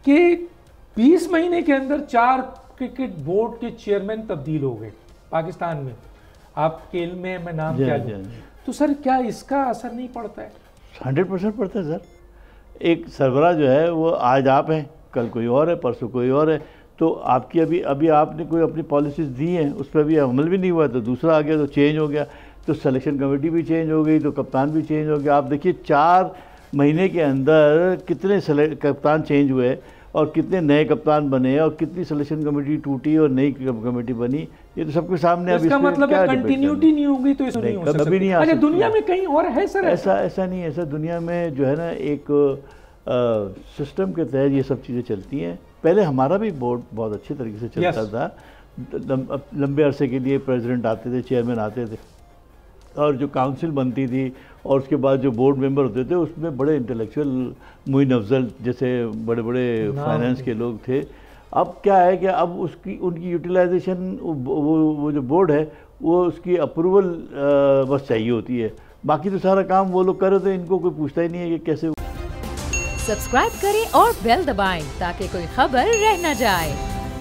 कि 20 महीने के अंदर 4 क्रिकेट बोर्ड के चेयरमैन तब्दील हो गए पाकिस्तान में। आपके इल्म में मैं नाम क्या लूं, तो सर क्या इसका असर नहीं पड़ता है? 100% पड़ता है सर। एक सरबराह जो है वो आज आप हैं, कल कोई और है, परसों कोई और है। तो आपकी अभी आपने कोई अपनी पॉलिसीज़ दी हैं, उस पर अभी अमल भी नहीं हुआ, तो दूसरा आ गया तो चेंज हो गया, तो सिलेक्शन कमेटी भी चेंज हो गई, तो कप्तान भी चेंज हो गया। आप देखिए 4 महीने के अंदर कितने कप्तान चेंज हुए और कितने नए कप्तान बने और कितनी सिलेक्शन कमेटी टूटी और नई कमेटी बनी, ये तो सबके सामने। अब इसका मतलब है कंटिन्यूटी नहीं होगी तो इसमें नहीं हो सकता। कभी नहीं आ सकता। दुनिया में कहीं और है सर? ऐसा नहीं है सर। दुनिया में जो है ना एक सिस्टम के तहत ये सब चीज़ें चलती हैं। पहले हमारा भी बोर्ड बहुत अच्छे तरीके से चलता था। लंबे अरसे के लिए प्रेसिडेंट आते थे, चेयरमैन आते थे, और जो काउंसिल बनती थी और उसके बाद जो बोर्ड मेंबर होते थे उसमें बड़े इंटेलेक्चुअल, मोइन अफजल जैसे बड़े बड़े फाइनेंस के लोग थे। अब क्या है कि अब उनकी यूटिलाइजेशन, वो जो बोर्ड है वो उसकी अप्रूवल बस चाहिए होती है, बाकी तो सारा काम वो लोग करे, तो इनको कोई पूछता ही नहीं है कि कैसे। सब्सक्राइब करें और बेल दबाएं ताकि कोई खबर रह न जाए।